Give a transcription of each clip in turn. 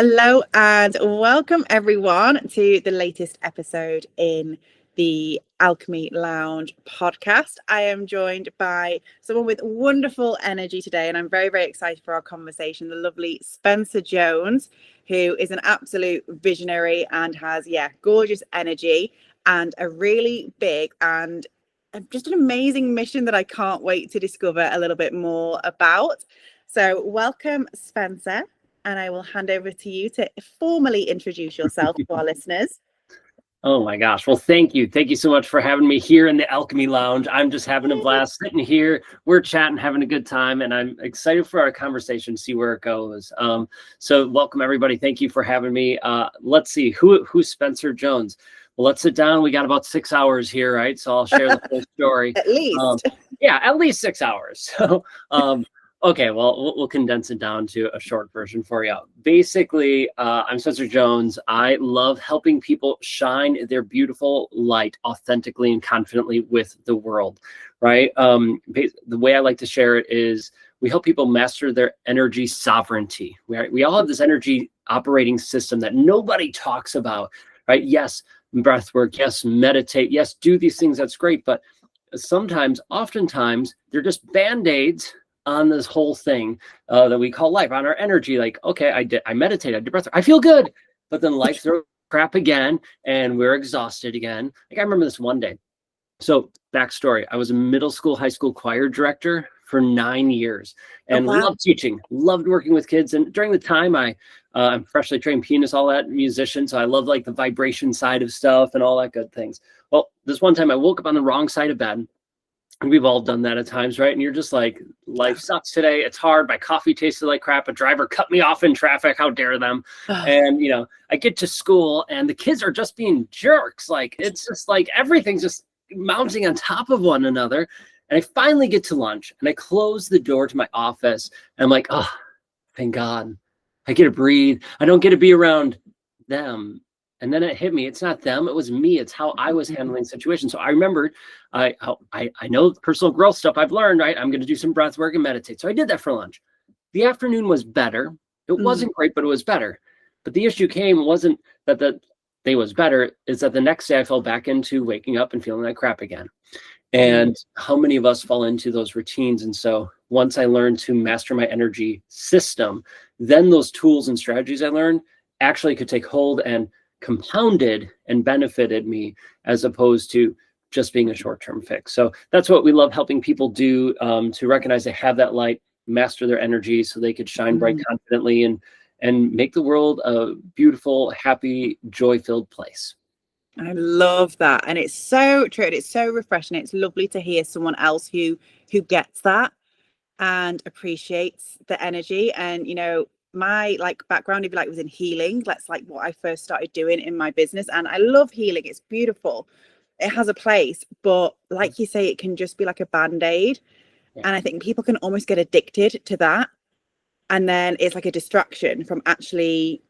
Hello and welcome everyone to the latest episode in the Alchemy Lounge podcast. I am joined by someone with wonderful energy today, and I'm very, very excited for our conversation. The lovely Spencer Jones, who is an absolute visionary and has, gorgeous energy and a really big and just an amazing mission that I can't wait to discover a little bit more about. So welcome, Spencer. And I will hand over to you to formally introduce yourself to our listeners. Oh my gosh. Well, thank you. Thank you so much for having me here in the Alchemy Lounge. I'm just having a blast sitting here. We're chatting, having a good time, and I'm excited for our conversation, see where it goes. So welcome everybody. Thank you for having me. Let's see, who's Spencer Jones? Well, let's sit down. We got about 6 hours here, right? So I'll share the full story. At least. At least 6 hours. So, okay, well, we'll condense it down to a short version for you. Basically, I'm Spencer Jones. I love helping people shine their beautiful light authentically and confidently with the world, right? The way I like to share it is we help people master their energy sovereignty. We all have this energy operating system that nobody talks about, right? Yes, breathwork, yes, meditate, yes, do these things, that's great. But oftentimes, they're just Band-Aids on this whole thing that we call life, on our energy. Like, okay, I meditate, I did breath, I feel good, but then life throws crap again, and we're exhausted again. Like, I remember this one day. So, backstory: I was a middle school, high school choir director for 9 years, and loved teaching, loved working with kids. And during the time, I'm freshly trained pianist, all that, musician, so I love like the vibration side of stuff and all that good things. Well, this one time I woke up on the wrong side of bed. And we've all done that at times, right? And you're just like, life sucks today. It's hard. My coffee tasted like crap. A driver cut me off in traffic. How dare them? And, I get to school and the kids are just being jerks. Like, it's just like everything's just mounting on top of one another. And I finally get to lunch and I close the door to my office. And I'm like, oh, thank God. I get to breathe. I don't get to be around them. And then it hit me. It's not them. It was me. It's how I was handling situations. So I remembered, I know personal growth stuff I've learned, right? I'm going to do some breath work and meditate. So I did that for lunch. The afternoon was better. It wasn't great, but it was better. But the issue wasn't that the day was better, is that the next day I fell back into waking up and feeling like crap again. And how many of us fall into those routines? And so once I learned to master my energy system, then those tools and strategies I learned actually could take hold and compounded and benefited me, as opposed to just being a short-term fix. So that's what we love helping people do, to recognize they have that light, master their energy so they could shine bright confidently and make the world a beautiful, happy, joy-filled place. I love that. And it's so true. And it's so refreshing. It's lovely to hear someone else who gets that and appreciates the energy. And, my background, if you like, was in healing. That's like what I first started doing in my business, and I love healing. It's beautiful. It has a place, but like you say, it can just be like a Band-Aid. And I think people can almost get addicted to that, and then it's like a distraction from actually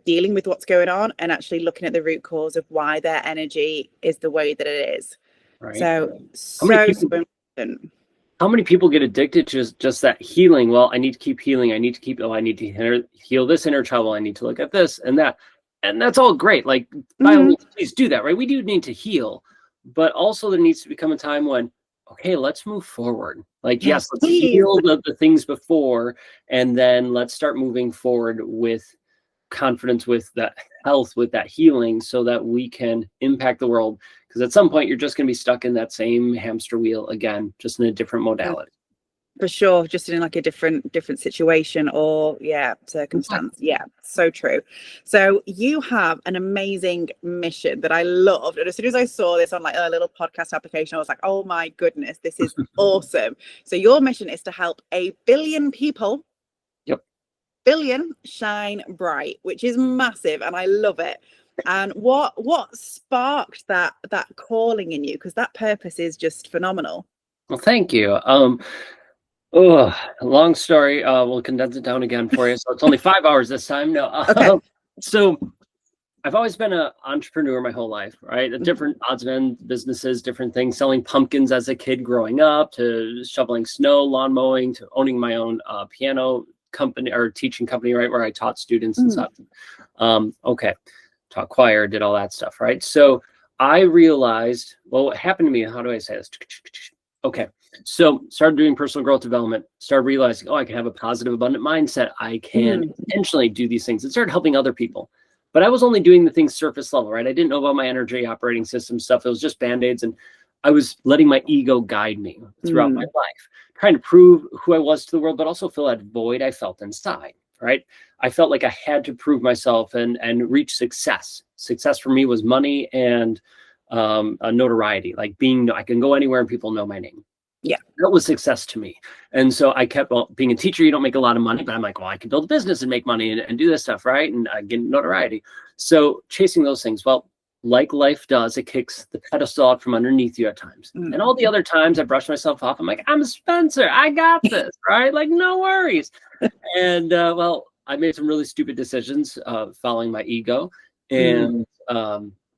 dealing with what's going on and actually looking at the root cause of why their energy is the way that it is. Right. So important. How many people get addicted to just that healing? Well, I need to keep healing. I need to heal this inner child. I need to look at this and that. And that's all great. Like, by all means, please do that, right? We do need to heal. But also there needs to become a time when, okay, let's move forward. Like, yes, let's heal the things before, and then let's start moving forward with confidence, with that health, with that healing, so that we can impact the world. Because at some point you're just going to be stuck in that same hamster wheel again, just in a different modality. For sure, just in like a different situation or circumstance. Yeah, so true. So you have an amazing mission that I loved, and as soon as I saw this on like a little podcast application, I was like, oh my goodness, this is awesome. So your mission is to help 1 billion people. Billion shine bright, which is massive, and I love it. And what sparked that calling in you? Because that purpose is just phenomenal. Well, thank you. Long story. We'll condense it down again for you. So it's only 5 hours this time. No. Okay. So I've always been an entrepreneur my whole life, right? Different odds and ends businesses, different things, selling pumpkins as a kid growing up, to shoveling snow, lawn mowing, to owning my own piano company or teaching company, right, where I taught students and stuff. Okay, taught choir, did all that stuff, right? So I realized, well, what happened to me, how do I say this? Okay, so started doing personal growth development, started realizing, oh, I can have a positive, abundant mindset. I can intentionally do these things and started helping other people. But I was only doing the things surface level, right? I didn't know about my energy operating system stuff. It was just Band-Aids. And I was letting my ego guide me throughout my life, trying to prove who I was to the world, but also fill that void I felt inside, right? I felt like I had to prove myself and reach success. Success for me was money and a notoriety, like I can go anywhere and people know my name. Yeah, that was success to me. And so I kept, well, being a teacher, you don't make a lot of money, but I'm like, well, I can build a business and make money and do this stuff, right? And get notoriety. So chasing those things, well, like life does, it kicks the pedestal out from underneath you at times. And all the other times I brush myself off, I'm like, I'm Spencer, I got this, right? Like, no worries. And well, I made some really stupid decisions following my ego, and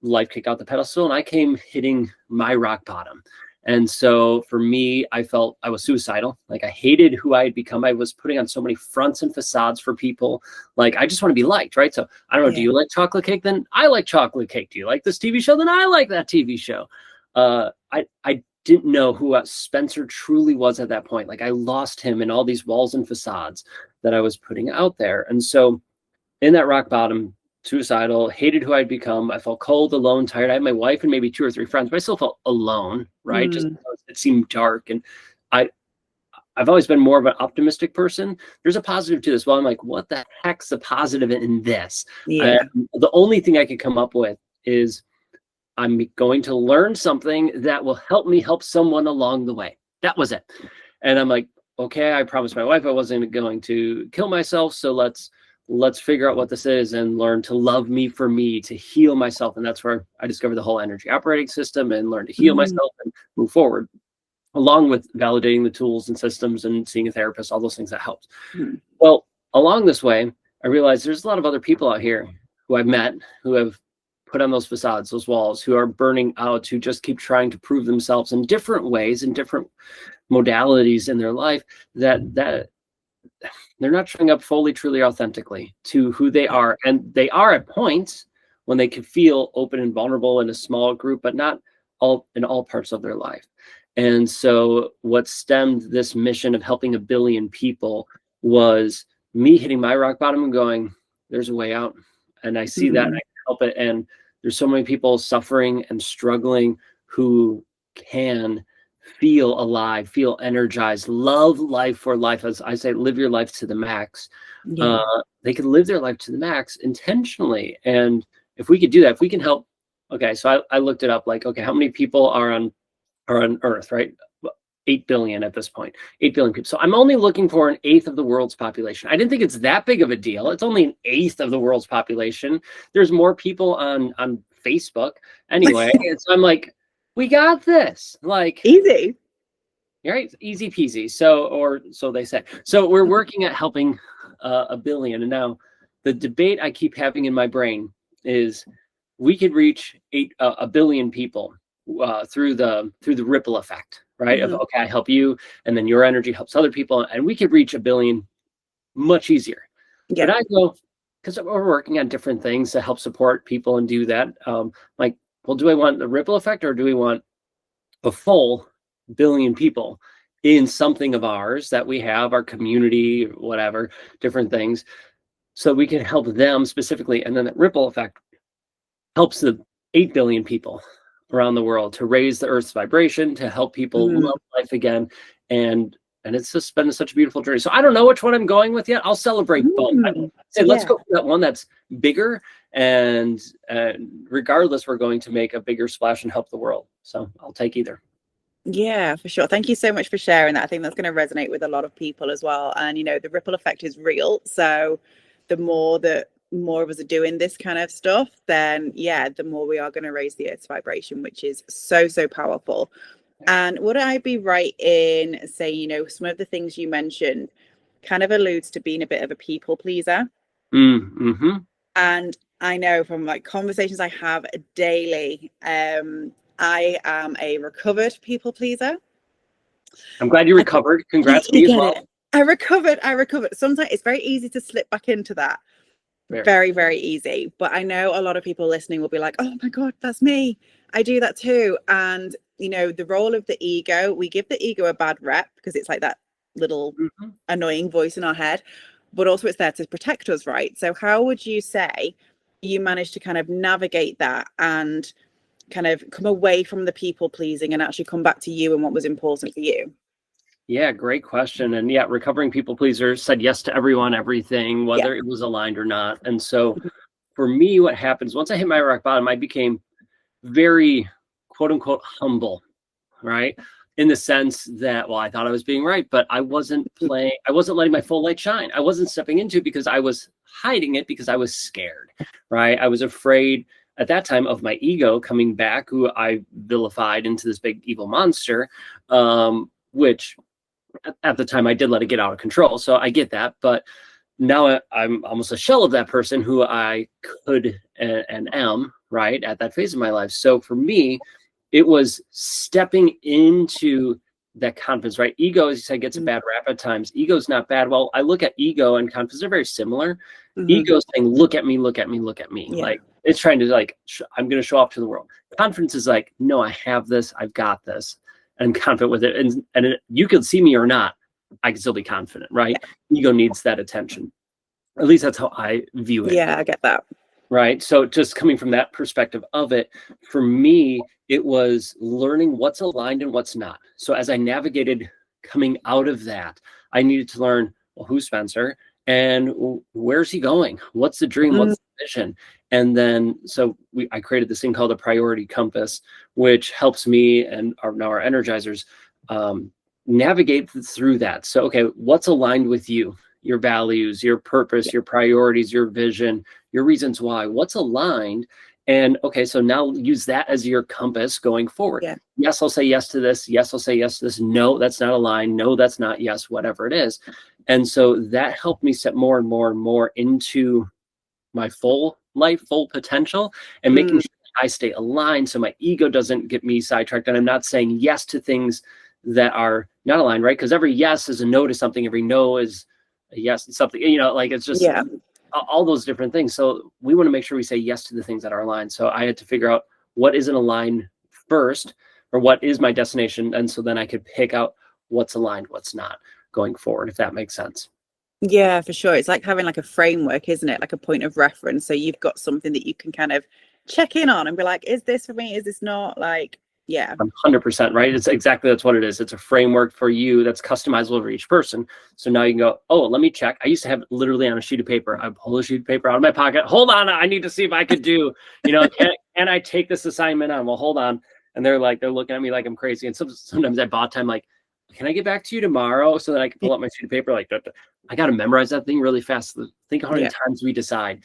life kicked out the pedestal, and I came hitting my rock bottom. And so for me, I felt I was suicidal. Like, I hated who I had become. I was putting on so many fronts and facades for people. Like, I just want to be liked, right? So I don't know, do you like chocolate cake? Then I like chocolate cake. Do you like this TV show? Then I like that TV show. I didn't know who Spencer truly was at that point. Like, I lost him in all these walls and facades that I was putting out there. And so in that rock bottom, suicidal, hated who I'd become. I felt cold, alone, tired. I had my wife and maybe 2 or 3 friends, but I still felt alone, right? Just because it seemed dark. And I've always been more of an optimistic person. There's a positive to this. Well, I'm like, what the heck's the positive in this? The only thing I could come up with is I'm going to learn something that will help me help someone along the way. That was it. And I'm like, okay, I promised my wife I wasn't going to kill myself. So let's figure out what this is and learn to love me for me, to heal myself. And that's where I discovered the whole energy operating system and learned to heal myself and move forward, along with validating the tools and systems and seeing a therapist, all those things that helped. Well, along this way, I realized there's a lot of other people out here who I've met who have put on those facades, those walls, who are burning out, who just keep trying to prove themselves in different ways, in different modalities in their life, that they're not showing up fully, truly, authentically to who they are. And they are at points when they can feel open and vulnerable in a small group, but not in all parts of their life. And so what stemmed this mission of helping 1 billion people was me hitting my rock bottom and going, there's a way out. And I see that and I can help it. And there's so many people suffering and struggling who can feel alive, feel energized, love life for life. As I say, live your life to the max. They can live their life to the max intentionally. And if we could do that, if we can help, okay, so I looked it up, like, okay, how many people are on Earth, right? 8 billion at this point, 8 billion people. So I'm only looking for 1/8 of the world's population. I didn't think it's that big of a deal. It's only 1/8 of the world's population. There's more people on Facebook anyway. And so I'm like, we got this, like, easy, right? Easy peasy. So they say. So we're working at helping 1 billion. And now the debate I keep having in my brain is, we could reach 1 billion people through the ripple effect, right? Of, okay, I help you, and then your energy helps other people, and we could reach 1 billion much easier. But I go, because we're working on different things to help support people and do that. Like, well, do I want the ripple effect, or do we want a full 1 billion people in something of ours that we have, our community, whatever, different things, so we can help them specifically, and then that ripple effect helps the 8 billion people around the world to raise the Earth's vibration, to help people love life again. And it's just been such a beautiful journey. So I don't know which one I'm going with yet. I'll celebrate both. I'd say, let's go for that one that's bigger. And regardless, we're going to make a bigger splash and help the world. So I'll take either. Yeah, for sure. Thank you so much for sharing that. I think that's going to resonate with a lot of people as well. And, you know, the ripple effect is real. So the more of us are doing this kind of stuff, then the more we are going to raise the Earth's vibration, which is so powerful. And would I be right in saying, you know, some of the things you mentioned kind of alludes to being a bit of a people pleaser? And I know from like conversations I have daily, I am a recovered people pleaser. I'm glad you recovered. Congrats to you as well. I recovered. Sometimes it's very easy to slip back into that. Very, very easy. But I know a lot of people listening will be like, oh my God, that's me. I do that too. And, you know, the role of the ego, we give the ego a bad rep because it's like that little annoying voice in our head, but also it's there to protect us, right? So how would you say you managed to kind of navigate that and kind of come away from the people pleasing and actually come back to you and what was important for you? Yeah, great question. And yeah, recovering people pleaser, said yes to everyone, everything, whether it was aligned or not. And so for me, what happens once I hit my rock bottom, I became very quote unquote humble, right? In the sense that, well, I thought I was being right, but I wasn't letting my full light shine. I wasn't stepping into it because I was hiding it because I was scared, right? I was afraid at that time of my ego coming back, who I vilified into this big evil monster, which at the time I did let it get out of control. So I get that, but now I'm almost a shell of that person who I could and am, right, at that phase of my life. So for me, it was stepping into that confidence, right? Ego, as you said, gets a bad rap at times. Ego's not bad. Well, I look at ego and confidence, they're very similar. Ego is saying, look at me, look at me, look at me. Yeah. Like it's trying to like, I'm going to show off to the world. Confidence is like, no, I have this, I've got this. I'm confident with it. And you can see me or not, I can still be confident, right? Yeah. Ego needs that attention. At least that's how I view it. Yeah, I get that. Right. So just coming from that perspective of it, for me, it was learning what's aligned and what's not. So as I navigated coming out of that, I needed to learn, well, who's Spencer and where's he going? What's the dream? What's the vision? And then, so I created this thing called a priority compass, which helps me and our energizers navigate through that. So, okay, what's aligned with you? Your values, your purpose, your priorities, your vision, your reasons why, what's aligned. And okay, so now use that as your compass going forward. Yeah. Yes, I'll say yes to this. Yes, I'll say yes to this. No, that's not aligned. No, that's not yes, whatever it is. And so that helped me step more and more and more into my full life, full potential, and making sure I stay aligned so my ego doesn't get me sidetracked. And I'm not saying yes to things that are not aligned, right? Because every yes is a no to something. Every no is a yes to something, you know, like it's just all those different things. So we want to make sure we say yes to the things that are aligned. So I had to figure out what isn't aligned first, or what is my destination. And so then I could pick out what's aligned, what's not going forward, if that makes sense. Yeah, for sure. It's like having like a framework, isn't it? Like a point of reference. So you've got something that you can kind of check in on and be like, is this for me? Is this not? Like, yeah. 100%, right? It's exactly, that's what it is. It's a framework for you that's customizable for each person. So now you can go, oh, let me check. I used to have it literally on a sheet of paper. I pull a sheet of paper out of my pocket. Hold on, I need to see if I could do, you know, can I take this assignment on? Well, hold on. And they're looking at me like I'm crazy. And sometimes I bought time, like, can I get back to you tomorrow so that I can pull up my sheet of paper? Like, I got to memorize that thing really fast. Think how many times we decide.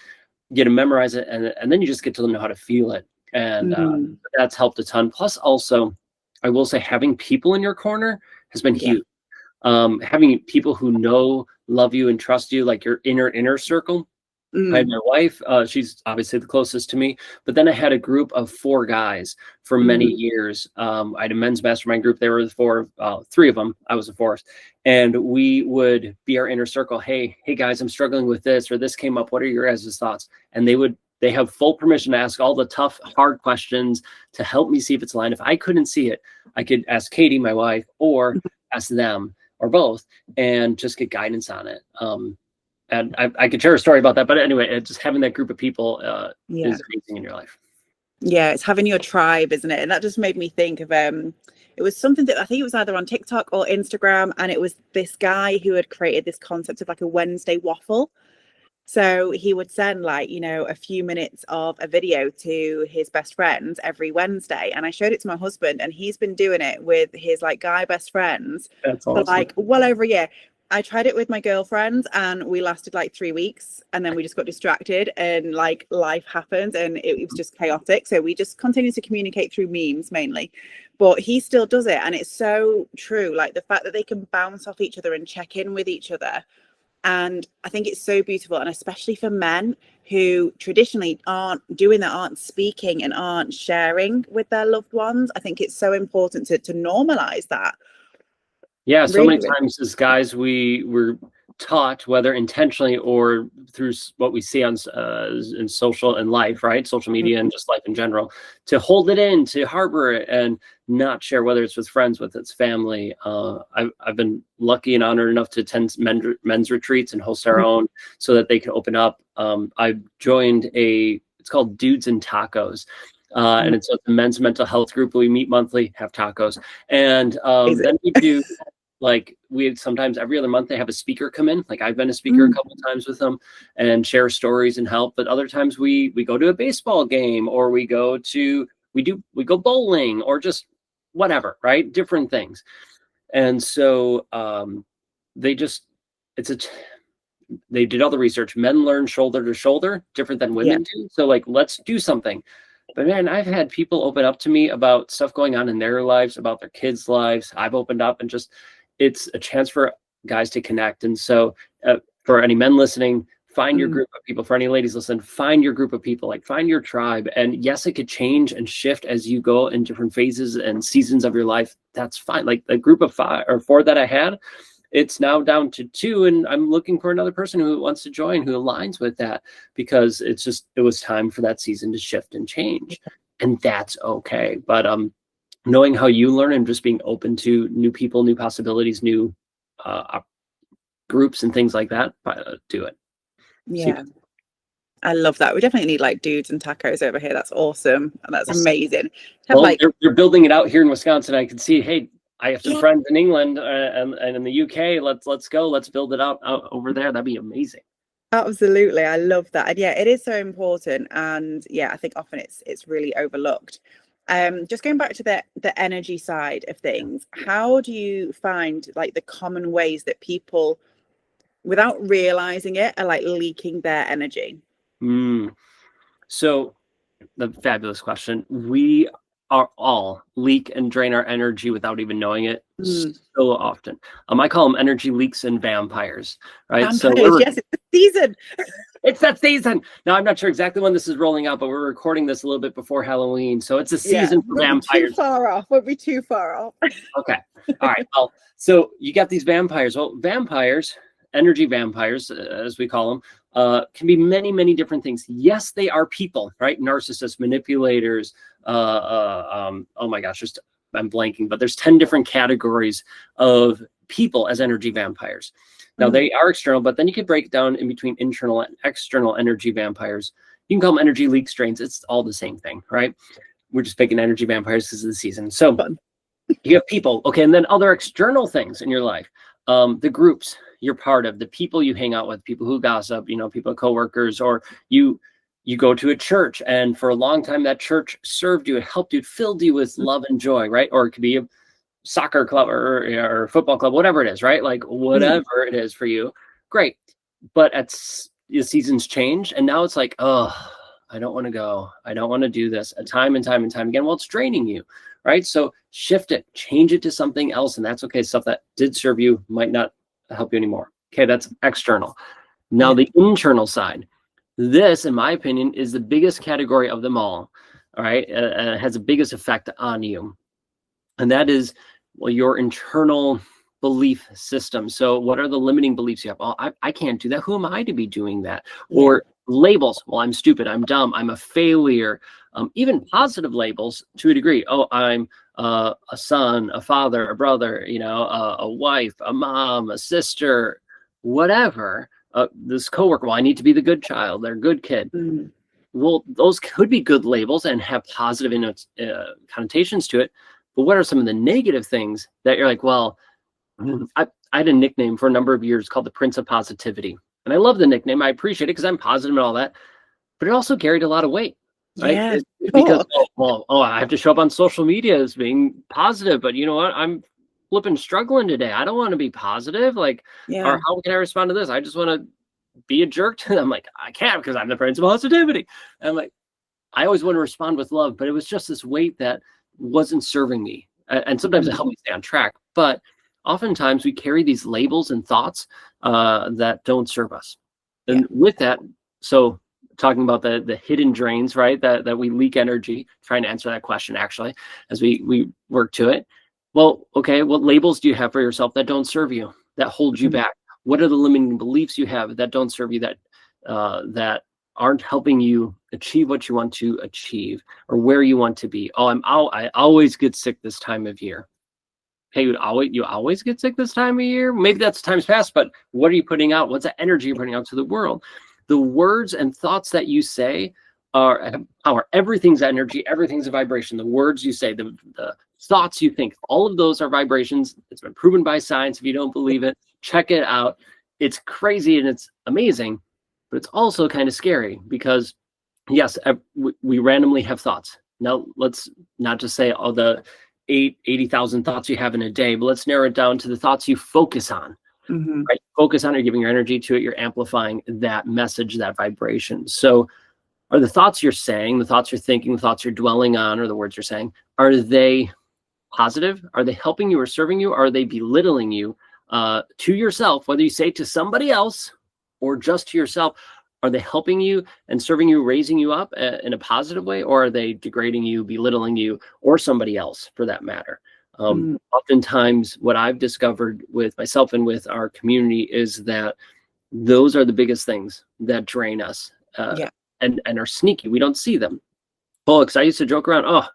You get to memorize it, and then you just get to know how to feel it. And that's helped a ton. Plus, also, I will say having people in your corner has been huge. Having people who know, love you, and trust you, like your inner circle. I had my wife, she's obviously the closest to me, but then I had a group of 4 guys for many years. I had a men's mastermind group. They were the 3 of them. I was the 4th. And we would be our inner circle. Hey guys, I'm struggling with this, or this came up. What are your guys' thoughts? And they have full permission to ask all the tough, hard questions to help me see if it's aligned. If I couldn't see it, I could ask Katie, my wife, or ask them, or both, and just get guidance on it. And I could share a story about that, but anyway, just having that group of people is amazing in your life. Yeah, it's having your tribe, isn't it? And that just made me think of it was something that I think it was either on TikTok or Instagram, and it was this guy who had created this concept of like a Wednesday waffle. So he would send like, you know, a few minutes of a video to his best friends every Wednesday. And I showed it to my husband, and he's been doing it with his like guy best friends for like well over a year. I tried it with my girlfriends, and we lasted like 3 weeks, and then we just got distracted, and like life happened, and it was just chaotic. So we just continued to communicate through memes mainly, but he still does it. And it's so true. Like the fact that they can bounce off each other and check in with each other. And I think it's so beautiful. And especially for men who traditionally aren't doing that, aren't speaking, and aren't sharing with their loved ones. I think it's so important to normalize that. Yeah, so many Really, really. times as guys, we were taught, whether intentionally or through what we see on in social and life, right? Social media and just life in general, to hold it in, to harbor it, and not share, whether it's with friends, with its family. I've been lucky and honored enough to attend men's retreats and host our own, so that they can open up. I joined it's called Dudes and Tacos. And it's a men's mental health group. We meet monthly, have tacos, and then we do, like, we sometimes every other month they have a speaker come in. Like, I've been a speaker a couple of times with them and share stories and help. But other times we go to a baseball game, or we go bowling, or just whatever, right? Different things. And so they did all the research. Men learn shoulder to shoulder, different than women do. So, like, let's do something. But man, I've had people open up to me about stuff going on in their lives, about their kids' lives. I've opened up, and just, it's a chance for guys to connect. And so for any men listening, find your group of people. For any ladies listening, find your group of people, like, find your tribe. And yes, it could change and shift as you go in different phases and seasons of your life. That's fine. Like, the group of 5 or 4 that I had, it's now down to 2, and I'm looking for another person who wants to join, who aligns with that, because it was time for that season to shift and change, and that's okay. But knowing how you learn and just being open to new people, new possibilities, new groups and things like that, do it. Yeah. I love that. We definitely need, like, Dudes and Tacos over here. That's awesome. And that's amazing. Well, they're building it out here in Wisconsin. I can see, hey, I have some friends in England and in the UK. Let's go. Let's build it out over there. That'd be amazing. Absolutely. I love that. And yeah, it is so important. And yeah, I think often it's really overlooked. Just going back to the energy side of things, how do you find, like, the common ways that people, without realizing it, are, like, leaking their energy? So, the fabulous question. We are all leak and drain our energy without even knowing it so often. I call them energy leaks and vampires, right? Vampires, yes, it's the season. It's that season. Now, I'm not sure exactly when this is rolling out, but we're recording this a little bit before Halloween, so it's a season for vampires. Won't be too far off. Okay. All right. Well, so you got these vampires. Well, vampires, energy vampires, as we call them, can be many, many different things. Yes, they are people, right? Narcissists, manipulators. Oh my gosh, I'm blanking, but there's 10 different categories of people as energy vampires. Now, they are external, but then you could break it down in between internal and external energy vampires. You can call them energy leak strains. It's all the same thing, right? We're just picking energy vampires because of the season. So you have people, okay, and then other external things in your life. The groups you're part of, the people you hang out with, people who gossip, people, coworkers, or you go to a church, and for a long time that church served you, it helped you, it filled you with love and joy, right? Or it could be a soccer club or football club, whatever it is, right? Like, whatever it is for you, great. But the seasons change, and now it's like, oh, I don't want to go. I don't want to do this. Time and time again. Well, it's draining you, right? So shift it, change it to something else, and that's okay. Stuff that did serve you might not help you anymore. Okay, that's external. Now, the internal side. This, in my opinion, is the biggest category of them all right? It has the biggest effect on you. And that is, well, your internal belief system. So what are the limiting beliefs you have? Oh, I can't do that. Who am I to be doing that? Yeah. Or labels. Well, I'm stupid. I'm dumb. I'm a failure. Even positive labels to a degree. Oh, I'm a son, a father, a brother, a wife, a mom, a sister, whatever. This coworker, well, I need to be the good child. They're a good kid. Mm. Well, those could be good labels and have positive connotations to it. But what are some of the negative things that you're like, well, I had a nickname for a number of years called the Prince of Positivity. And I love the nickname. I appreciate it because I'm positive and all that. But it also carried a lot of weight. Right? Yeah, because, I have to show up on social media as being positive. But you know what? I'm flipping struggling today. I don't want to be positive. Or how can I respond to this? I just want to be a jerk to them. Like, I can't because I'm the Prince of Positivity. And I'm like, I always want to respond with love. But it was just this weight that wasn't serving me. And sometimes it helped me stay on track. But oftentimes we carry these labels and thoughts that don't serve us. And with that, so talking about the hidden drains, right? That we leak energy, trying to answer that question actually, as we work to it. Well, okay, what labels do you have for yourself that don't serve you, that hold you Mhm. back? What are the limiting beliefs you have that don't serve you, that aren't helping you achieve what you want to achieve or where you want to be? Oh, I always get sick this time of year. Hey, you always get sick this time of year? Maybe that's times past, but what are you putting out? What's the energy you're putting out to the world? The words and thoughts that you say are power. Everything's energy, everything's a vibration. The words you say, the thoughts you think, all of those are vibrations. It's been proven by science. If you don't believe it, check it out. It's crazy and it's amazing, but it's also kind of scary because yes, we randomly have thoughts. Now let's not just say all the 80,000 thoughts you have in a day, but let's narrow it down to the thoughts you focus on, Mhm. right? Focus on it, you're giving your energy to it, you're amplifying that message, that vibration. So are the thoughts you're saying, the thoughts you're thinking, the thoughts you're dwelling on, or the words you're saying, are they positive? Are they helping you or serving you? Are they belittling you to yourself, whether you say it to somebody else or just to yourself? Are they helping you and serving you, raising you up in a positive way, or are they degrading you, belittling you, or somebody else for that matter? Mm. Oftentimes, what I've discovered with myself and with our community is that those are the biggest things that drain us Yeah. and are sneaky. We don't see them. Oh, because I used to joke around,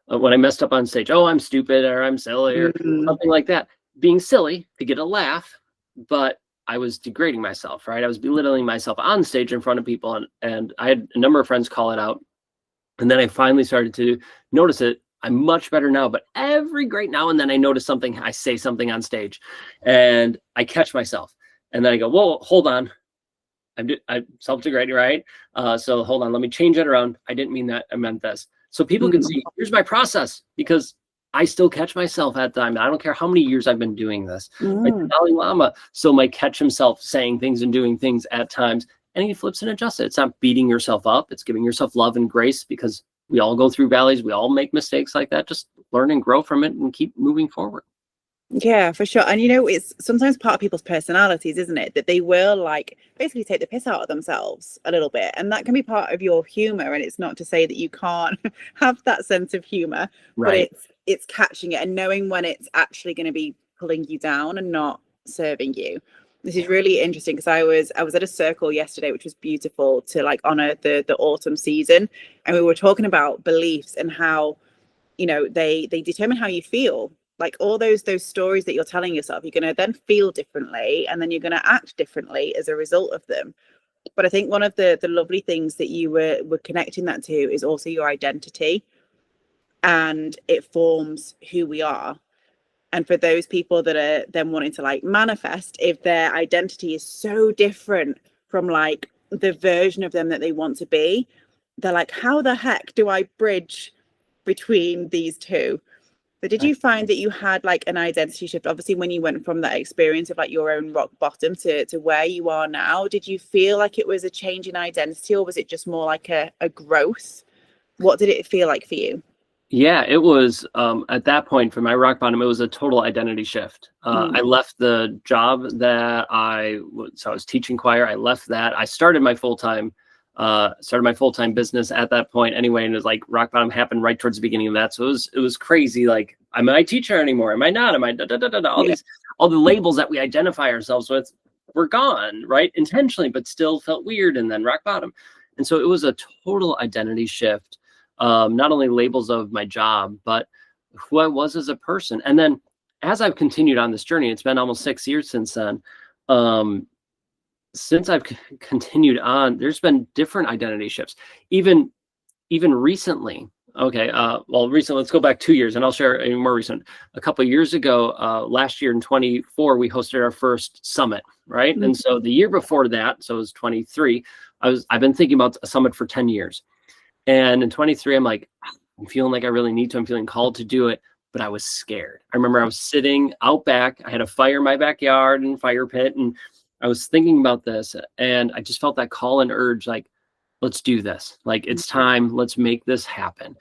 when I messed up on stage, oh, I'm stupid or I'm silly or Mm. something like that. Being silly to get a laugh, but I was degrading myself, right? I was belittling myself on stage in front of people. And I had a number of friends call it out. And then I finally started to notice it. I'm much better now, but every great now and then I notice something, I say something on stage and I catch myself. And then I go, whoa, hold on. I'm self-degrading, right? So hold on, let me change it around. I didn't mean that. I meant this. So people can Mm. see, here's my process because I still catch myself at time. I don't care how many years I've been doing this. Like the Mm. Dalai Lama still might catch himself saying things and doing things at times, and he flips and adjusts it. It's not beating yourself up. It's giving yourself love and grace because we all go through valleys. We all make mistakes like that. Just learn and grow from it and keep moving forward. Yeah, for sure. And it's sometimes part of people's personalities, isn't it? That they will like basically take the piss out of themselves a little bit. And that can be part of your humor. And it's not to say that you can't have that sense of humor, but Right. it's catching it and knowing when it's actually going to be pulling you down and not serving you. This is really interesting because I was at a circle yesterday, which was beautiful to like honor the autumn season. And we were talking about beliefs and how they determine how you feel, like all those stories that you're telling yourself. You're going to then feel differently and then you're going to act differently as a result of them. But I think one of the lovely things that you were connecting that to is also your identity, and it forms who we are. And for those people that are then wanting to like manifest, if their identity is so different from like the version of them that they want to be, they're like, how the heck do I bridge between these two? But did Right. you find that you had like an identity shift? Obviously, when you went from that experience of like your own rock bottom to where you are now, did you feel like it was a change in identity, or was it just more like a growth? What did it feel like for you? Yeah, it was at that point for my rock bottom, it was a total identity shift. I Mm. left the job that so I was teaching choir. I left that. I started my full-time business at that point anyway. And it was like rock bottom happened right towards the beginning of that. So it was crazy. Like, am I a teacher anymore? Am I not? Am I da, da, da, da, da, Yeah. all the labels that we identify ourselves with were gone, right? Intentionally, but still felt weird. And then rock bottom. And so it was a total identity shift. Not only labels of my job, but who I was as a person. And then as I've continued on this journey, it's been almost 6 years since then. Since I've continued on, there's been different identity shifts, even recently. Okay, well, recently, let's go back 2 years, and I'll share a more recent. A couple of years ago, last year in 24, we hosted our first summit, right? Mm. And so the year before that, so it was 23. I've been thinking about a summit for 10 years. And in 23, I'm like, I'm feeling like I really need to. I'm feeling called to do it, but I was scared. I remember I was sitting out back. I had a fire in my backyard and fire pit, and I was thinking about this, and I just felt that call and urge, like, let's do this. Like, it's time. Let's make this happen.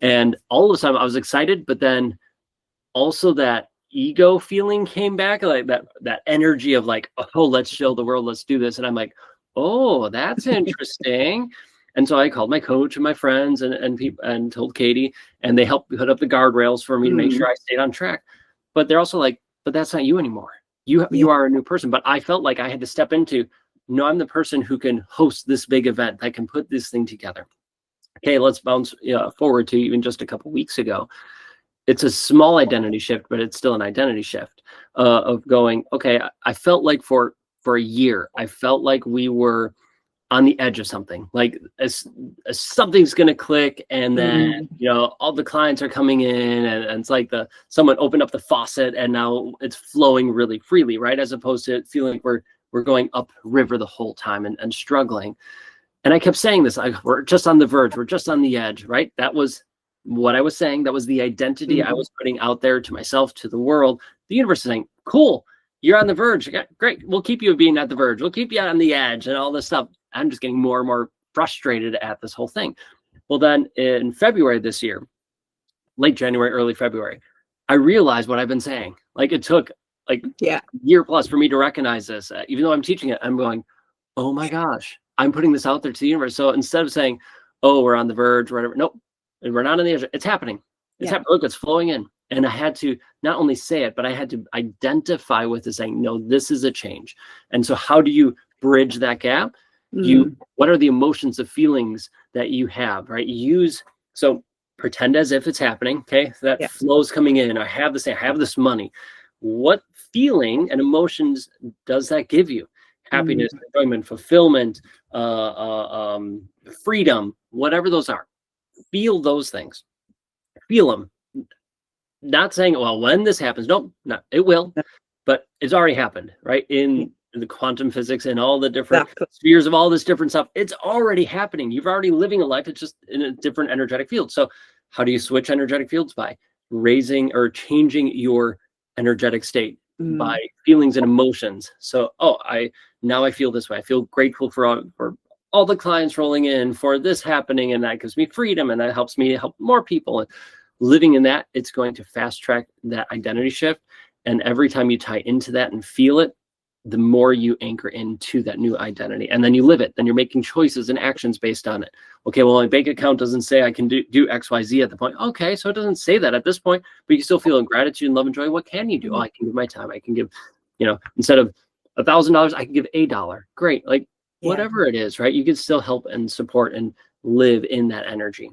And all of a sudden, I was excited, but then also that ego feeling came back, like that energy of like, oh, let's show the world, let's do this. And I'm like, oh, that's interesting. And so I called my coach and my friends and people and told Katie, and they helped put up the guardrails for me to make Mm. sure I stayed on track. but they're also like, but that's not you anymore. You are a new person. But I felt like I had to step into, no, I'm the person who can host this big event, that can put this thing together. Okay, let's bounce forward to even just a couple weeks ago. It's a small identity shift, but it's still an identity shift of going, okay, I felt like for a year, I felt like we were on the edge of something, like as something's going to click, and then all the clients are coming in, and it's like someone opened up the faucet and now it's flowing really freely, right? As opposed to feeling like we're going up river the whole time and struggling. And I kept saying this, we're just on the verge, we're just on the edge, right? That was what I was saying. That was the identity I was putting out there to myself, to the world. The universe is saying, cool, you're on the verge. Great. We'll keep you being at the verge. We'll keep you on the edge and all this stuff. I'm just getting more and more frustrated at this whole thing. Well, then in February this year, late January, early February, I realized what I've been saying. Like it took a year plus for me to recognize this. Even though I'm teaching it, I'm going, oh my gosh, I'm putting this out there to the universe. So instead of saying, oh, we're on the verge, or whatever, nope, we're not on the edge. It's happening. It's happening. Look, it's flowing in. And I had to not only say it, but I had to identify with it, saying, no, this is a change. And so how do you bridge that gap? What are the emotions, the feelings that you have, right? So pretend as if it's happening. Okay. So that flow's coming in. I have this money. What feeling and emotions does that give you? Happiness, enjoyment, fulfillment, freedom, whatever those are. Feel those things. Feel them. Not saying, well, when this happens, nope, no, it will, but it's already happened, right? In the quantum physics and all the different spheres of all this different stuff, it's already happening. You're already living a life. It's just in a different energetic field. So how do you switch energetic fields? By raising or changing your energetic state by feelings and emotions. So, now I feel this way. I feel grateful for all the clients rolling in, for this happening, and that gives me freedom, and that helps me help more people. And living in that, it's going to fast track that identity shift. And every time you tie into that and feel it, the more you anchor into that new identity, and then you live it. Then you're making choices and actions based on it. Okay, well, my bank account doesn't say I can do X, Y, Z at the point. Okay, so it doesn't say that at this point, but you still feel in gratitude and love and joy. What can you do? Oh, I can give my time. I can give, instead of $1,000, I can give $1. Great. Like whatever it is, right? You can still help and support and live in that energy.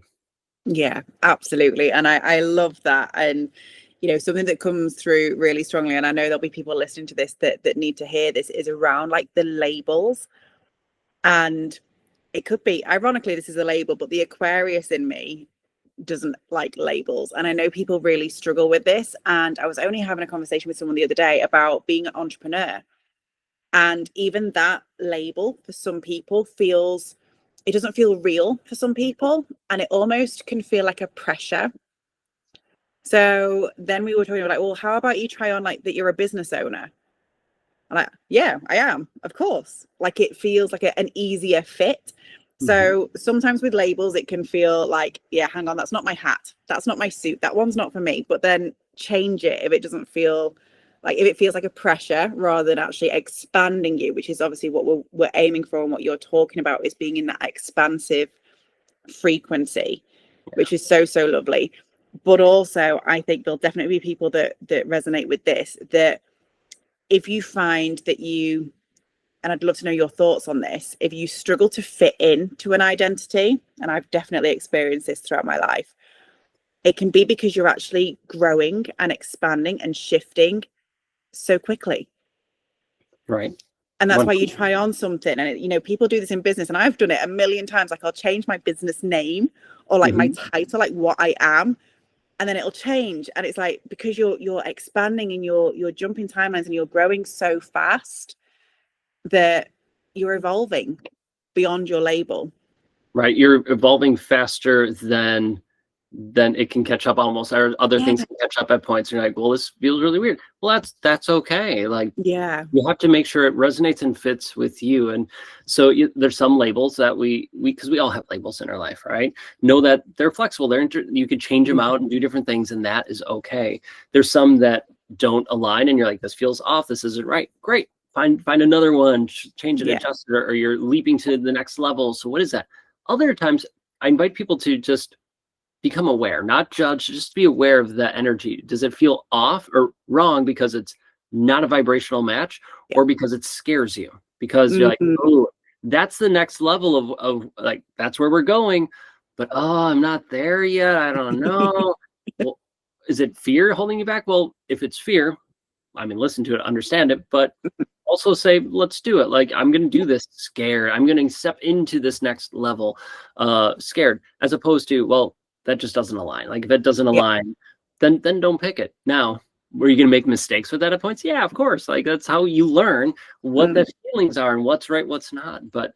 Yeah, absolutely. And I love that. And something that comes through really strongly, and I know there'll be people listening to this that need to hear this, is around like the labels. And it could be, ironically, this is a label, but the Aquarius in me doesn't like labels. And I know people really struggle with this. And I was only having a conversation with someone the other day about being an entrepreneur. And even that label for some people it doesn't feel real for some people. And it almost can feel like a pressure. So then we were talking about well, how about you try on like that you're a business owner? I'm like, yeah, I am, of course. Like it feels like an easier fit. So sometimes with labels, it can feel like, yeah, hang on, that's not my hat. That's not my suit. That one's not for me. But then change it if it doesn't feel like, if it feels like a pressure rather than actually expanding you, which is obviously what we're aiming for. And what you're talking about is being in that expansive frequency, which is so, so lovely. But also, I think there'll definitely be people that resonate with this, that if you find that and I'd love to know your thoughts on this, if you struggle to fit into an identity, and I've definitely experienced this throughout my life, it can be because you're actually growing and expanding and shifting so quickly. Right. And that's why you try on something. And, people do this in business, and I've done it a million times. Like I'll change my business name or like my title, like what I am. And then it'll change. And it's like, because you're expanding and you're jumping timelines and you're growing so fast that you're evolving beyond your label. Right. You're evolving faster than it can catch up almost, or other things can catch up at points. And you're like, well, this feels really weird. Well, that's okay. Like, you have to make sure it resonates and fits with you. And so there's some labels that because we all have labels in our life, right? Know that they're flexible. You could change them out and do different things, and that is okay. There's some that don't align, and you're like, this feels off. This isn't right. Great. Find another one, change it, adjust it, or you're leaping to the next level. So what is that? Other times I invite people to just become aware, not judge, just be aware of the energy. Does it feel off or wrong because it's not a vibrational match, Yeah. or because it scares you? Because you're like, oh, that's the next level of like, that's where we're going. But oh, I'm not there yet. I don't know. Well, is it fear holding you back? Well, if it's fear, I mean, listen to it, understand it, but also say, let's do it. Like, I'm going to do this scared. I'm going to step into this next level scared, as opposed to, well, that just doesn't align. Like, if it doesn't align, then don't pick it. Now, were you going to make mistakes with that at points? Yeah, of course. Like, that's how you learn what the feelings are and what's right, what's not. But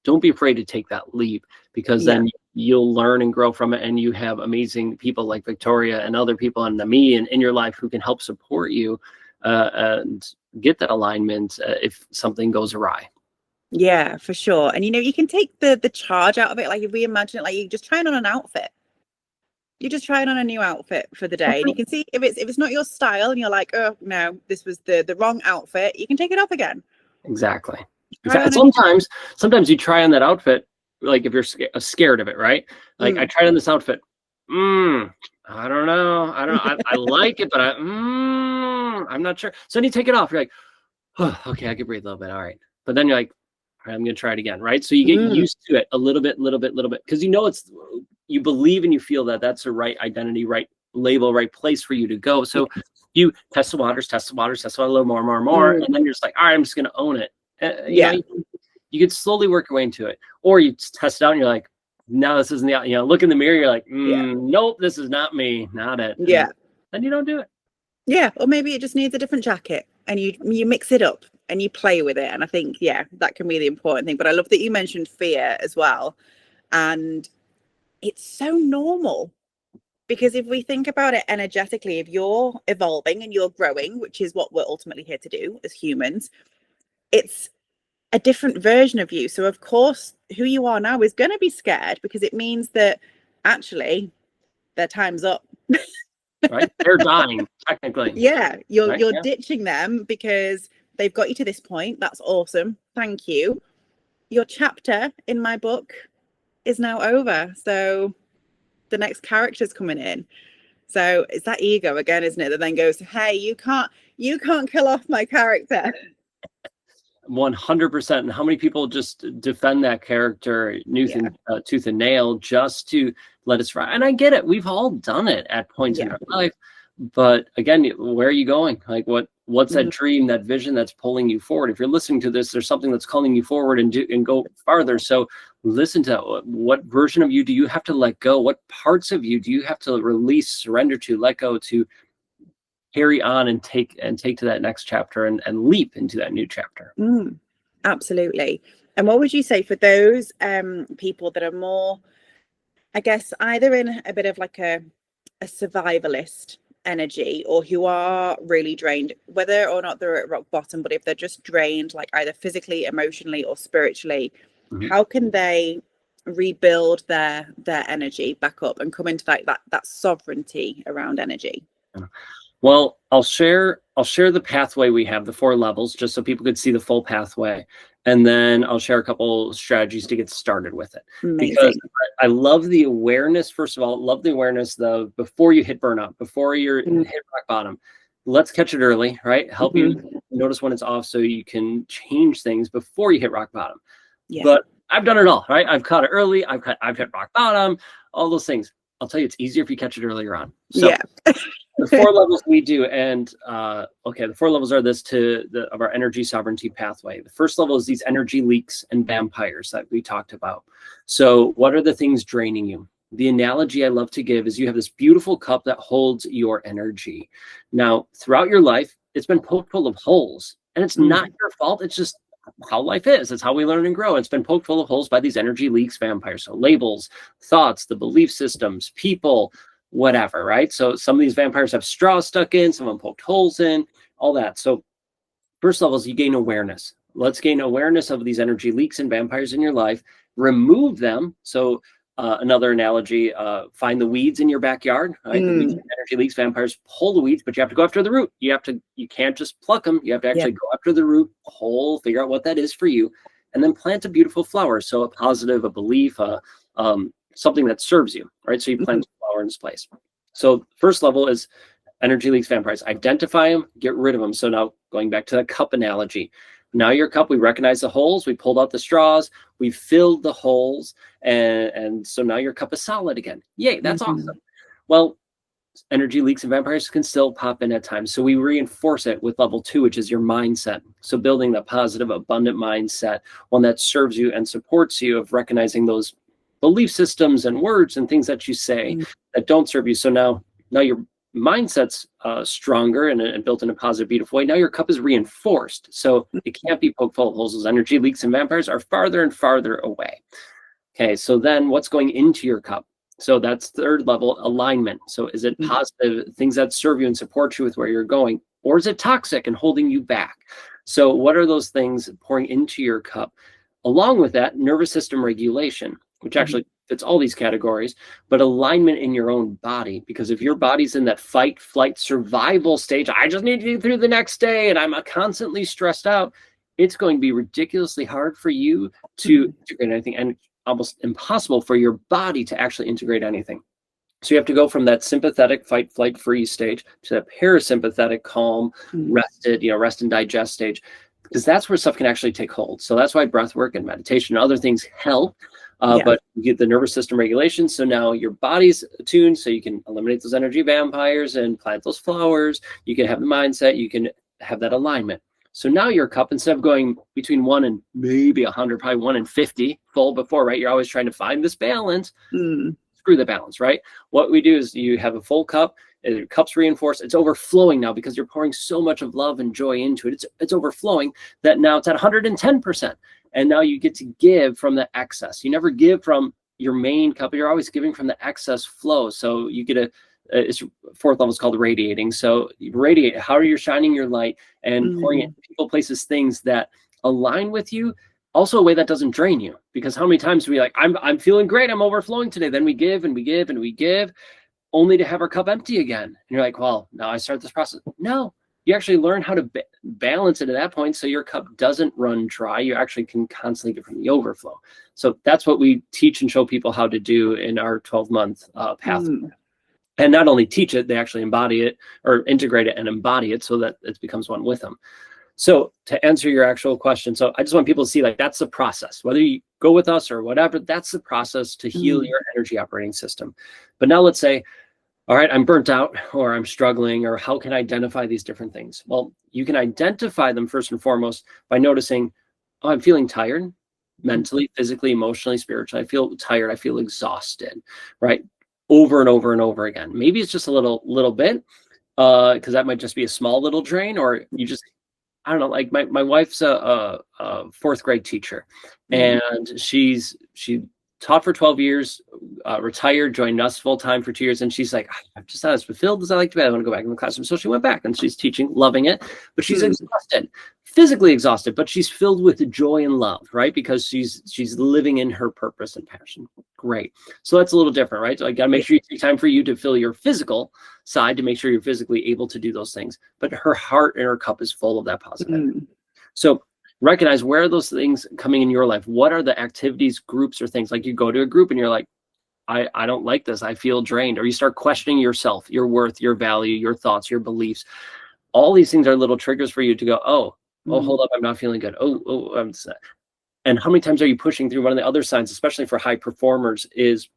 don't be afraid to take that leap, because then you'll learn and grow from it. And you have amazing people like Victoria and other people and me in your life who can help support you and get that alignment if something goes awry. Yeah, for sure. And you can take the charge out of it. Like, if we imagine it, like you're just trying on an outfit. You're just trying on a new outfit for the day, and you can see if it's not your style and you're like, oh no, this was the wrong outfit, you can take it off again. Exactly. Sometimes you try on that outfit, like if you're scared of it, right? Like I tried on this outfit. I don't know. I like it, but I'm not sure. So then you take it off. You're like, oh, okay, I can breathe a little bit. All right. But then you're like, all right, I'm going to try it again. Right. So you get used to it a little bit. Because you believe and you feel that that's the right identity, right label, right place for you to go. So you test the waters a little more. And then you're just like, all right, I'm just going to own it. You could slowly work your way into it. Or you test it out and you're like, no, this isn't look in the mirror. You're like, nope, this is not me. Not it. Yeah. And you don't do it. Yeah. Or maybe it just needs a different jacket, and you mix it up and you play with it. And I think, that can be the important thing. But I love that you mentioned fear as well. And it's so normal, because if we think about it energetically, if you're evolving and you're growing, which is what we're ultimately here to do as humans, it's a different version of you. So of course, who you are now is going to be scared, because it means that actually their time's up. Right? They're dying, technically. Yeah, you're ditching them because they've got you to this point. That's awesome. Thank you. Your chapter in my book is now over. So the next character's coming in. So it's that ego again, isn't it? That then goes, hey, you can't kill off my character. 100%. And how many people just defend that character tooth and nail just to let us ride? And I get it. We've all done it at points in our life. But again, where are you going? Like what's that dream, that vision that's pulling you forward? If you're listening to this, there's something that's calling you forward and go farther. So listen to what version of you do you have to let go? What parts of you do you have to release, surrender to, let go to carry on and take to that next chapter and leap into that new chapter? Absolutely. And what would you say for those people that are more, I guess, either in a bit of like a survivalist energy, or who are really drained, whether or not they're at rock bottom, but if they're just drained, like either physically, emotionally, or spiritually, how can they rebuild their energy back up and come into like that sovereignty around energy? Well, I'll share the pathway we have, the 4 levels, just so people could see the full pathway. And then I'll share a couple strategies to get started with it. Amazing. Because I love the awareness. First of all, love the awareness before you hit burnout, before you're hit rock bottom. Let's catch it early, right? Help you notice when it's off so you can change things before you hit rock bottom. Yeah. But I've done it all, right? I've caught it early. I've hit rock bottom, all those things. I'll tell you, it's easier if you catch it earlier on. So the 4 levels we do, and the 4 levels are of our energy sovereignty pathway. The first level is these energy leaks and vampires that we talked about. So what are the things draining you? The analogy I love to give is you have this beautiful cup that holds your energy. Now, throughout your life, it's been poked full of holes, and it's not your fault. It's just how life is. It's how we learn and grow. It's been poked full of holes by these energy leaks, vampires. So labels, thoughts, the belief systems, people, whatever, right? So some of these vampires have straws stuck in, some of them poked holes in, all that. So first level is you gain awareness. Let's gain awareness of these energy leaks and vampires in your life, remove them. So another analogy, find the weeds in your backyard, right? The weeds, energy leaks, vampires, pull the weeds, but you have to go after the root. You can't just pluck them. You have to actually go after the root, figure out what that is for you, and then plant a beautiful flower. So a positive, a belief, something that serves you, right? So you plant a flower in its place. So first level is energy leaks, vampires. Identify them, get rid of them. So now going back to the cup analogy, now your cup, we recognize the holes, we pulled out the straws, we filled the holes, and so now your cup is solid again. Yay, that's awesome. Well, energy leaks and vampires can still pop in at times. So we reinforce it with level 2, which is your mindset. So building the positive, abundant mindset, one that serves you and supports you, of recognizing those belief systems and words and things that you say that don't serve you. So now your mindset's stronger and built in a positive, beautiful way. Now your cup is reinforced. So it can't be poked full of holes. Those energy leaks and vampires are farther and farther away. Okay, so then what's going into your cup? So that's third level, alignment. So is it positive, things that serve you and support you with where you're going? Or is it toxic and holding you back? So what are those things pouring into your cup? Along with that, nervous system regulation, which actually fits all these categories, but alignment in your own body. Because if your body's in that fight, flight, survival stage, I just need to get through the next day and I'm constantly stressed out, it's going to be ridiculously hard for you to integrate anything, and almost impossible for your body to actually integrate anything. So you have to go from that sympathetic fight, flight, freeze stage to that parasympathetic, calm, rested, rest and digest stage, because that's where stuff can actually take hold. So that's why breath work and meditation and other things help. But you get the nervous system regulation. So now your body's attuned, so you can eliminate those energy vampires and plant those flowers. You can have the mindset, you can have that alignment. So now your cup, instead of going between 1 and maybe 100, probably 1 and 50 full before, right? You're always trying to find this balance. Screw the balance, right? What we do is you have a full cup, your cup's reinforced, it's overflowing now because you're pouring so much of love and joy into it. It's overflowing that now it's at 110%. And now you get to give from the excess. You never give from your main cup, you're always giving from the excess flow. So you get it's fourth level is called radiating. So you radiate, how are you shining your light and pouring it people, places, things that align with you. Also a way that doesn't drain you, because how many times do we I'm feeling great, I'm overflowing today. Then we give and we give and we give, only to have our cup empty again. And you're like, well, now I start this process. No, you actually learn how to balance it at that point, so your cup doesn't run dry. You actually can constantly get from the overflow. So that's what we teach and show people how to do in our 12-month pathway. And not only teach it, they actually embody it, or integrate it and embody it, so that it becomes one with them. So to answer your actual question, so I just want people to see, that's the process. Whether you go with us or whatever, that's the process to heal your energy operating system. But now let's say, all right, I'm burnt out, or I'm struggling, or how can I identify these different things? Well, you can identify them first and foremost by noticing, oh, I'm feeling tired, mentally, physically, emotionally, spiritually. I feel tired. I feel exhausted, right? Over and over and over again. Maybe it's just a little bit, because that might just be a small little drain, or you just, I don't know, like my wife's a fourth grade teacher, and she taught for 12 years, retired, joined us full time for 2 years. And she's like, I'm just not as fulfilled as I like to be. I want to go back in the classroom. So she went back and she's teaching, loving it, but she's exhausted, physically exhausted, but she's filled with joy and love, right? Because she's living in her purpose and passion. Great. So that's a little different, right? So I got to make sure you take time for you to fill your physical side, to make sure you're physically able to do those things. But her heart and her cup is full of that positive. So recognize, where are those things coming in your life? What are the activities, groups, or things? Like you go to a group and you're like, I don't like this. I feel drained. Or you start questioning yourself, your worth, your value, your thoughts, your beliefs. All these things are little triggers for you to go, oh, hold up, I'm not feeling good. I'm sad. And how many times are you pushing through? One of the other signs, especially for high performers, is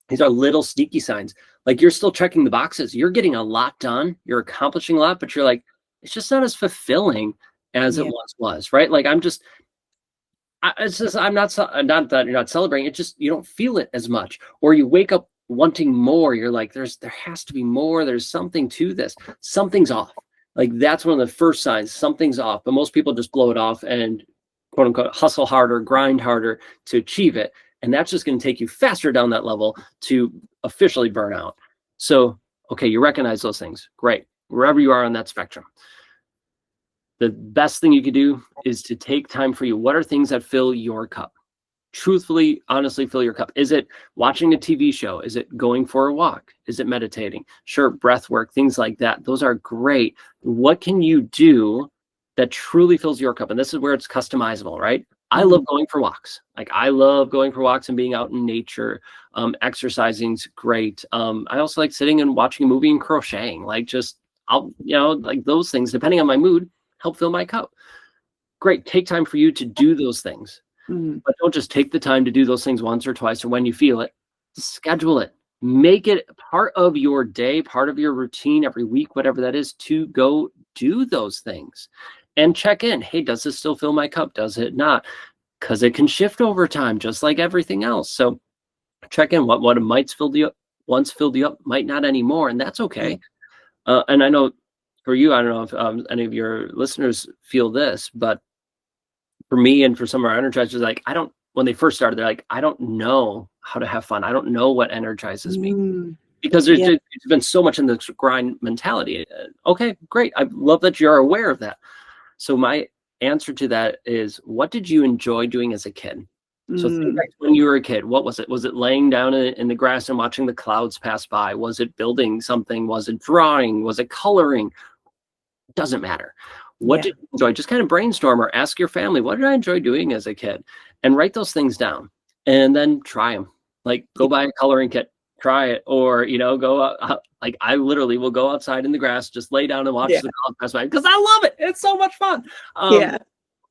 these are little sneaky signs. Like you're still checking the boxes. You're getting a lot done. You're accomplishing a lot, but you're like, it's just not as fulfilling as it once was, right? Like I'm not that you're not celebrating. It just, you don't feel it as much, or you wake up wanting more. You're like, there has to be more. There's something to this. Something's off. Like that's one of the first signs, something's off. But most people just blow it off and quote unquote hustle harder, grind harder to achieve it. And that's just going to take you faster down that level to officially burn out. So, okay, you recognize those things. Great. Wherever you are on that spectrum. The best thing you could do is to take time for you. What are things that fill your cup? Truthfully, honestly, fill your cup. Is it watching a TV show? Is it going for a walk? Is it meditating? Sure, breath work, things like that. Those are great. What can you do that truly fills your cup? And this is where it's customizable, right? I love going for walks. Like I love going for walks and being out in nature. Exercising's great. I also like sitting and watching a movie and crocheting. Like just like those things, depending on my mood, help fill my cup. Great. Take time for you to do those things. But don't just take the time to do those things once or twice or when you feel it. Schedule it. Make it part of your day, part of your routine every week, whatever that is, to go do those things and check in. Hey, does this still fill my cup? Does it not? Because it can shift over time, just like everything else. So check in. What might once filled you up might not anymore, and that's okay. And I know for you, I don't know if any of your listeners feel this, but for me and for some of our energizers, like when they first started, they're like, I don't know how to have fun. I don't know what energizes me, because it's been so much in the grind mentality. Okay, great. I love that you're aware of that. So my answer to that is, what did you enjoy doing as a kid? So think back to when you were a kid. What was it? Was it laying down in the grass and watching the clouds pass by? Was it building something? Was it drawing? Was it coloring? Doesn't matter. What did you enjoy? Just kind of brainstorm or ask your family, what did I enjoy doing as a kid? And write those things down and then try them. Like go buy a coloring kit, try it, or, go out. Like I literally will go outside in the grass, just lay down and watch the clouds pass by because I love it. It's so much fun.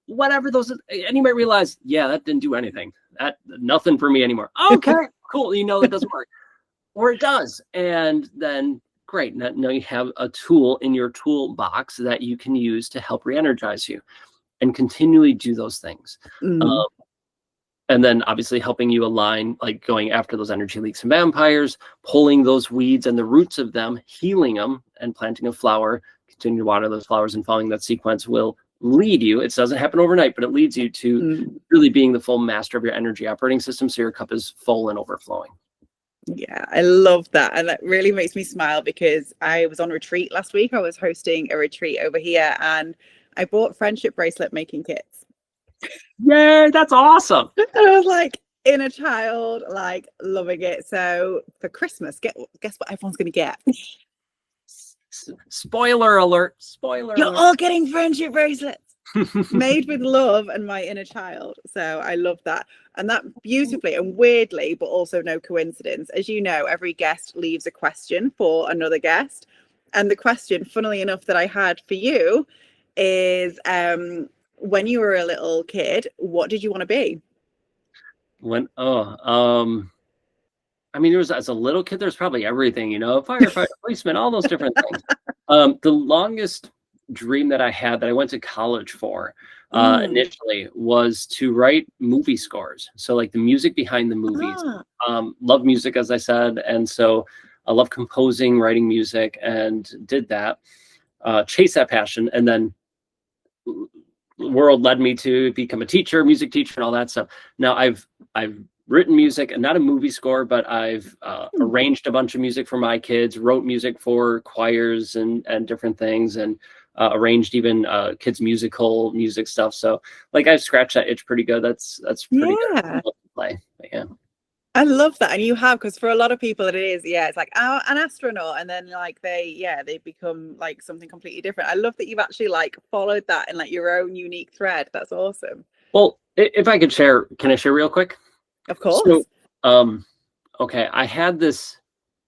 Whatever those, and you might realize, that didn't do anything. That nothing for me anymore. Okay, cool. That doesn't work, or it does. And then great. Now you have a tool in your toolbox that you can use to help re-energize you and continually do those things. And then obviously helping you align, like going after those energy leaks and vampires, pulling those weeds and the roots of them, healing them, and planting a flower, continue to water those flowers and following that sequence will lead you. It doesn't happen overnight, but it leads you to really being the full master of your energy operating system. So your cup is full and overflowing. Yeah, I love that. And that really makes me smile because I was on retreat last week. I was hosting a retreat over here and I bought friendship bracelet making kits. Yay, that's awesome. And I was like inner child, like loving it. So for Christmas, guess what everyone's going to get? Spoiler alert. You're all getting friendship bracelets. Made with love and my inner child. So I love that. And that beautifully and weirdly, but also no coincidence, as you know, every guest leaves a question for another guest. And the question, funnily enough, that I had for you is, when you were a little kid, what did you want to be? I mean, as a little kid, there's probably everything, firefighter, policeman, all those different things. The longest dream that I had that I went to college for initially was to write movie scores. So like the music behind the movies. Love music, as I said. And so I love composing, writing music, and did that, chase that passion. And then the world led me to become a teacher, music teacher, and all that stuff. Now I've written music, and not a movie score, but I've arranged a bunch of music for my kids, wrote music for choirs and different things, and arranged even kids musical music stuff. So like I've scratched that itch pretty good. That's pretty good to play. But, I love that. And you have, because for a lot of people it is, it's like an astronaut, and then like they become like something completely different. I love that you've actually like followed that in like your own unique thread. That's awesome. Well, if I could share, can I share real quick? Of course. So, okay, I had this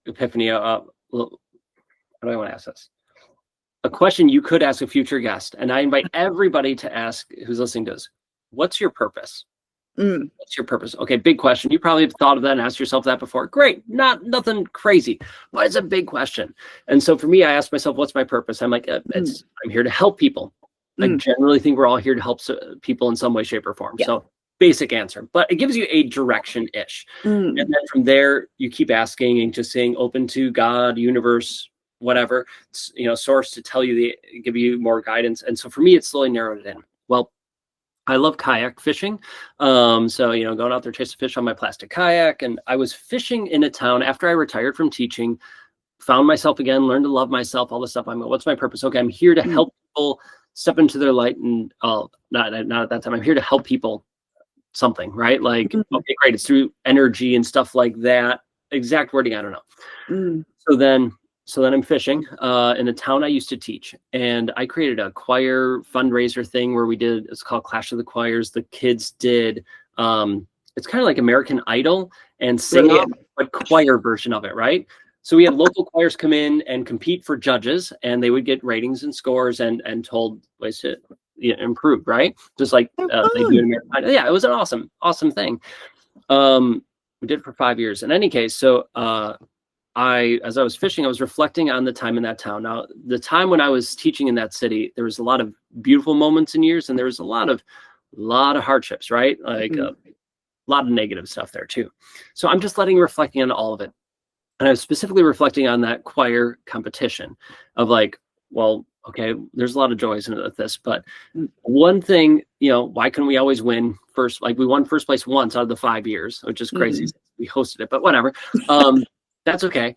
epiphany. How do I want to ask this? A question you could ask a future guest, and I invite everybody to ask who's listening to this. What's your purpose? What's your purpose? Okay, big question. You probably have thought of that and asked yourself that before. Great, nothing crazy, but it's a big question. And so for me, I asked myself, what's my purpose? I'm like, I'm here to help people. I generally think we're all here to help people in some way, shape, or form. So basic answer, but it gives you a direction-ish. And then from there, you keep asking and just saying open to God, universe, whatever, source to tell you, give you more guidance. And so for me, it slowly narrowed it in. Well, I love kayak fishing. So, going out there chasing fish on my plastic kayak. And I was fishing in a town after I retired from teaching, found myself again, learned to love myself, all this stuff. I'm like, what's my purpose? Okay, I'm here to help people step into their light. And not at that time, I'm here to help people something, right? Like, okay, great. It's through energy and stuff like that. Exact wording, I don't know. So then So then I'm fishing in the town I used to teach, and I created a choir fundraiser thing where we did, it's called Clash of the Choirs. The kids did, it's kind of like American Idol and sing off, but choir version of it, right? So we had local choirs come in and compete for judges, and they would get ratings and scores and told ways to improve, right? Just like they do in American Idol. Yeah, it was an awesome thing. We did it for 5 years. In any case, so as I was fishing, I was reflecting on the time in that town. Now, the time when I was teaching in that city, there was a lot of beautiful moments and years, and there was a lot of hardships, right? Like a lot of negative stuff there too. So I'm just reflecting on all of it. And I was specifically reflecting on that choir competition of like, well, okay, there's a lot of joys in this, but one thing, why couldn't we always win first? Like we won first place once out of the 5 years, which is crazy. We hosted it, but whatever. That's okay.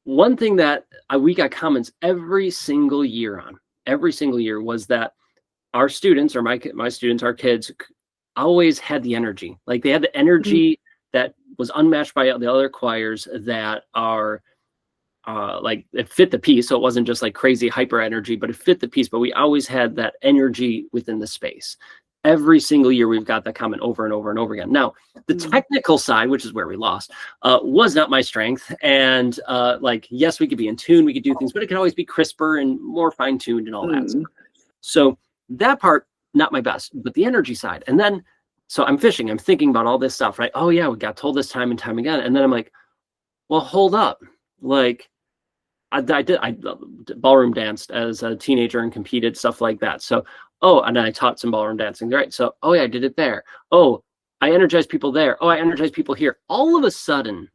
One thing that we got comments every single year was that our students, or my students, our kids, always had the energy. Like they had the energy that was unmatched by the other choirs that are like it fit the piece. So it wasn't just like crazy hyper energy, but it fit the piece. But we always had that energy within the space. Every single year we've got that comment over and over and over again. Now, the technical side, which is where we lost, was not my strength. And like, yes, we could be in tune, we could do things, but it could always be crisper and more fine-tuned and all that stuff. So that part, not my best, but the energy side. And then, so I'm fishing, I'm thinking about all this stuff, right? Oh yeah, we got told this time and time again. And then I'm like, well, hold up. Like, I ballroom danced as a teenager and competed, stuff like that. So, and I taught some ballroom dancing, right? So, yeah, I did it there. Oh, I energized people there. Oh, I energized people here. All of a sudden,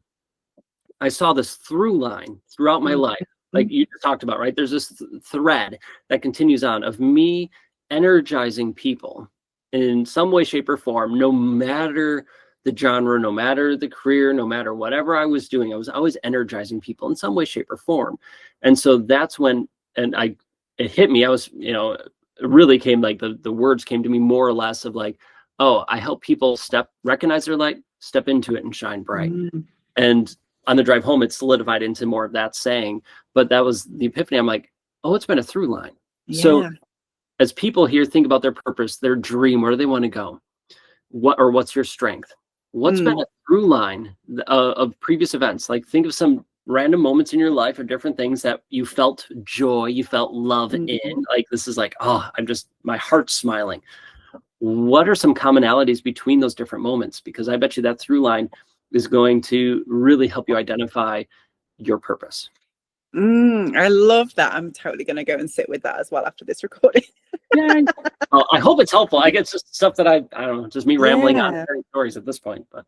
I saw this through line throughout my life, like you just talked about, right? There's this thread that continues on of me energizing people in some way, shape, or form, no matter the genre, no matter the career, no matter whatever I was doing, I was always energizing people in some way, shape, or form. And so that's when, it hit me. I was, it really came like the words came to me more or less of like, oh, I help people recognize their light, step into it and shine bright. And on the drive home, it solidified into more of that saying, but that was the epiphany. I'm like, oh, it's been a through line. Yeah. So as people here think about their purpose, their dream, where do they want to go? What's your strength? What's been a through line of previous events? Like think of some random moments in your life or different things that you felt joy, you felt love in. Like this is like, my heart's smiling. What are some commonalities between those different moments? Because I bet you that through line is going to really help you identify your purpose. I love that. I'm totally going to go and sit with that as well after this recording. Yeah. I hope it's helpful. I get just stuff that I don't know, just me rambling on stories at this point. But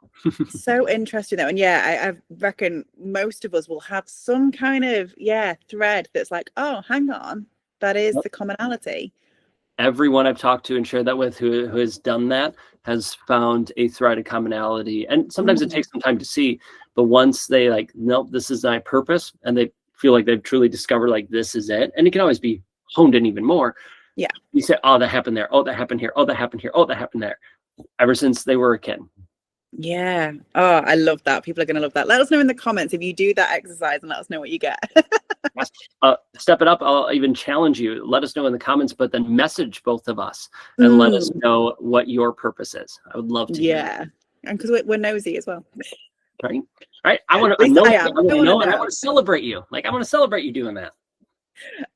so interesting though. And I reckon most of us will have some kind of thread that's like, oh, hang on, that is the commonality. Everyone I've talked to and shared that with who has done that has found a thread of commonality. And sometimes it takes some time to see, but once they like, nope, this is my purpose, and they feel like they've truly discovered like this is it, and it can always be honed in even more. Yeah, you say, oh, that happened there, oh, that happened here, oh, that happened here, oh, that happened there, ever since they were a kid. Yeah. Oh, I love that. People are going to love that. Let us know in the comments if you do that exercise and let us know what you get. Step it up. I'll even challenge you. Let us know in the comments, but then message both of us and let us know what your purpose is. I would love to. Yeah. And because we're nosy as well. Right. Right. I want to know. I want to celebrate you. Like I want to celebrate you doing that.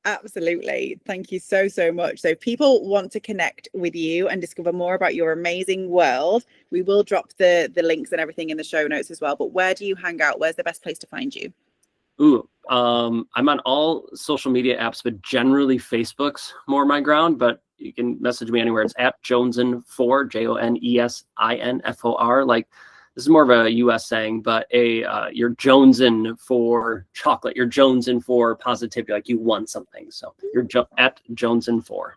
Absolutely. Thank you so much. So if people want to connect with you and discover more about your amazing world, we will drop the links and everything in the show notes as well. But where do you hang out? Where's the best place to find you? I'm on all social media apps, but generally Facebook's more my ground, but you can message me anywhere. It's at Jonesin4, Jonesinfor. Like this is more of a US saying, but you're Jonesin for chocolate. You're Jonesin for positivity. Like you won something. So you're at Jonesin4.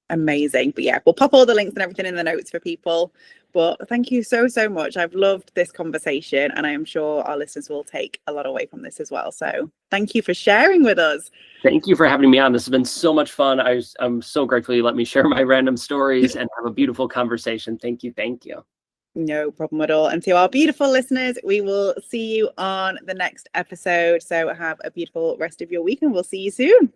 Amazing. But yeah, we'll pop all the links and everything in the notes for people. But thank you so much. I've loved this conversation, and I am sure our listeners will take a lot away from this as well. So thank you for sharing with us. Thank you for having me on. This has been so much fun. I'm so grateful you let me share my random stories and have a beautiful conversation. Thank you. No problem at all. And to our beautiful listeners, we will see you on the next episode. So have a beautiful rest of your week and we'll see you soon.